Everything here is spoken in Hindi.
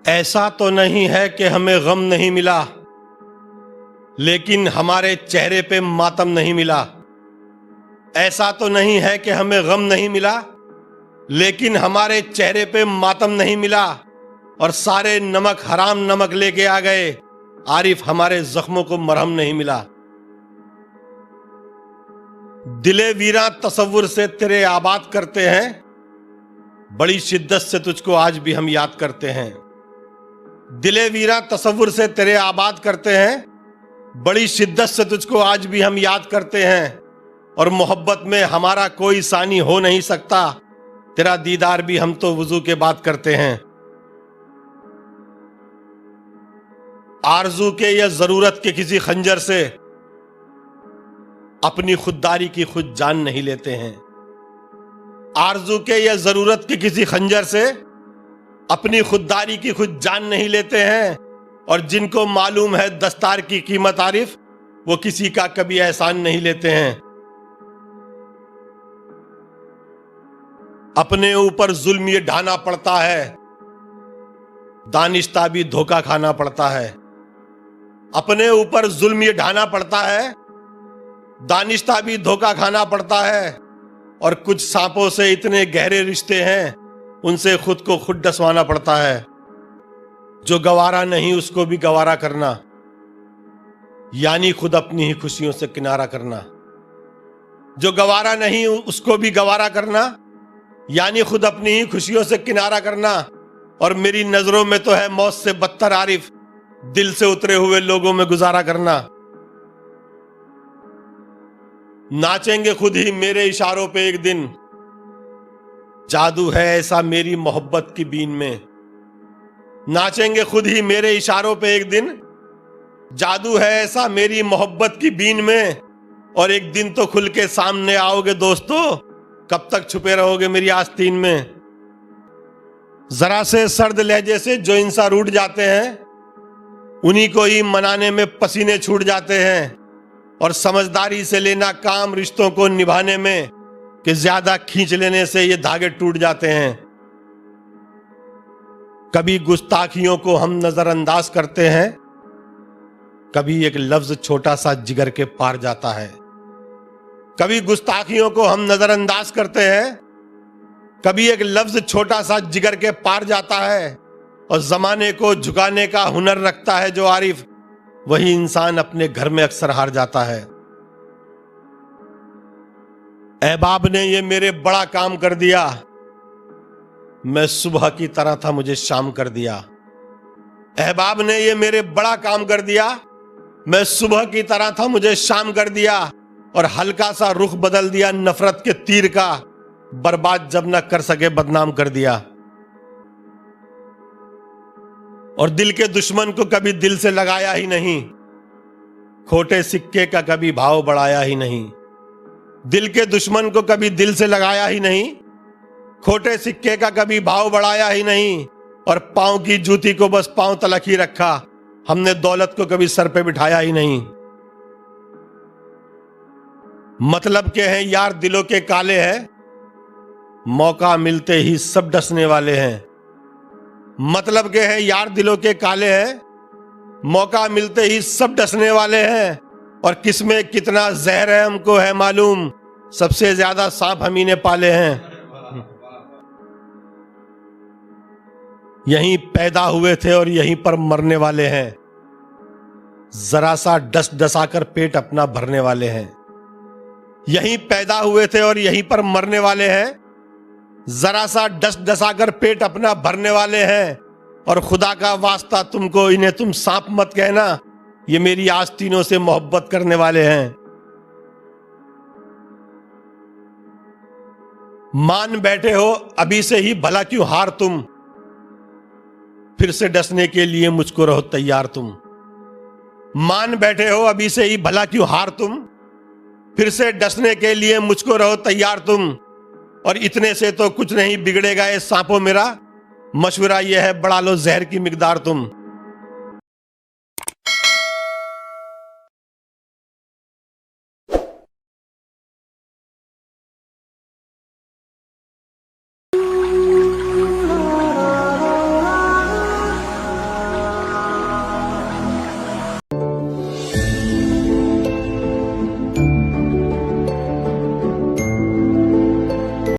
ऐसा तो नहीं है कि हमें गम नहीं मिला, लेकिन हमारे चेहरे पे मातम नहीं मिला। ऐसा तो नहीं है कि हमें गम नहीं मिला, लेकिन हमारे चेहरे पे मातम नहीं मिला। और सारे नमक हराम नमक लेके आ गए, आरिफ हमारे जख्मों को मरहम नहीं मिला। दिले वीरा तसव्वुर से तेरे आबाद करते हैं, बड़ी शिद्दत से तुझको आज भी हम याद करते हैं। दिले वीरा तसव्वुर से तेरे आबाद करते हैं, बड़ी शिद्दत से तुझको आज भी हम याद करते हैं। और मोहब्बत में हमारा कोई सानी हो नहीं सकता, तेरा दीदार भी हम तो वुजू के बाद करते हैं। आरजू के या जरूरत के किसी खंजर से अपनी खुददारी की खुद जान नहीं लेते हैं। आरजू के या जरूरत के किसी खंजर से अपनी खुददारी की खुद जान नहीं लेते हैं। और जिनको मालूम है दस्तार की कीमत आरिफ, वो किसी का कभी एहसान नहीं लेते हैं। अपने ऊपर जुल्म ये ढाना पड़ता है, दानिश्ता भी धोखा खाना पड़ता है। अपने ऊपर जुल्म ये ढाना पड़ता है, दानिश्ता भी धोखा खाना पड़ता है। और कुछ सांपों से इतने गहरे रिश्ते हैं, उनसे खुद को खुद डसवाना पड़ता है। जो गवारा नहीं उसको भी गवारा करना, यानी खुद अपनी ही खुशियों से किनारा करना। जो गवारा नहीं उसको भी गवारा करना, यानी खुद अपनी ही खुशियों से किनारा करना। और मेरी नजरों में तो है मौत से बदतर आरिफ, दिल से उतरे हुए लोगों में गुजारा करना। नाचेंगे खुद ही मेरे इशारों पे एक दिन, जादू है ऐसा मेरी मोहब्बत की बीन में। नाचेंगे खुद ही मेरे इशारों पे एक दिन, जादू है ऐसा मेरी मोहब्बत की बीन में। और एक दिन तो खुल के सामने आओगे दोस्तों, कब तक छुपे रहोगे मेरी आस्तीन में। जरा से सर्द लहजे से जो इंसान रूठ जाते हैं, उन्हीं को ही मनाने में पसीने छूट जाते हैं। और समझदारी से लेना काम रिश्तों को निभाने में, कि ज्यादा खींच लेने से ये धागे टूट जाते हैं। कभी गुस्ताखियों को हम नजरअंदाज करते हैं, कभी एक लफ्ज छोटा सा जिगर के पार जाता है। कभी गुस्ताखियों को हम नजरअंदाज करते हैं, कभी एक लफ्ज छोटा सा जिगर के पार जाता है। और जमाने को झुकाने का हुनर रखता है जो आरिफ, वही इंसान अपने घर में अक्सर हार जाता है। अहबाब ने ये मेरे बड़ा काम कर दिया, मैं सुबह की तरह था मुझे शाम कर दिया। अहबाब ने ये मेरे बड़ा काम कर दिया, मैं सुबह की तरह था मुझे शाम कर दिया। और हल्का सा रुख बदल दिया नफरत के तीर का, बर्बाद जब न कर सके बदनाम कर दिया। और दिल के दुश्मन को कभी दिल से लगाया ही नहीं, खोटे सिक्के का कभी भाव बढ़ाया ही नहीं। दिल के दुश्मन को कभी दिल से लगाया ही नहीं, खोटे सिक्के का कभी भाव बढ़ाया ही नहीं। और पांव की जूती को बस पांव तलक ही रखा, हमने दौलत को कभी सर पे बिठाया ही नहीं। मतलब के हैं यार दिलों के काले हैं, मौका मिलते ही सब डसने वाले हैं। मतलब के हैं यार दिलों के काले हैं, मौका मिलते ही सब डसने वाले हैं। और किसमें कितना जहर है हमको है मालूम, सबसे ज्यादा सांप हम ही ने पाले हैं। यहीं पैदा हुए थे और यहीं पर मरने वाले हैं, जरा सा डस डसाकर पेट अपना भरने वाले हैं। यहीं पैदा हुए थे और यहीं पर मरने वाले हैं, जरा सा डस डसाकर पेट अपना भरने वाले हैं। और खुदा का वास्ता तुमको इन्हें तुम सांप मत कहना, ये मेरी आस्तीनों से मोहब्बत करने वाले हैं। मान बैठे हो अभी से ही भला क्यों हार तुम, फिर से डसने के लिए मुझको रहो तैयार तुम। मान बैठे हो अभी से ही भला क्यों हार तुम, फिर से डसने के लिए मुझको रहो तैयार तुम। और इतने से तो कुछ नहीं बिगड़ेगा ये सांपों मेरा, मशवरा यह है बढ़ा लो जहर की मिकदार तुम।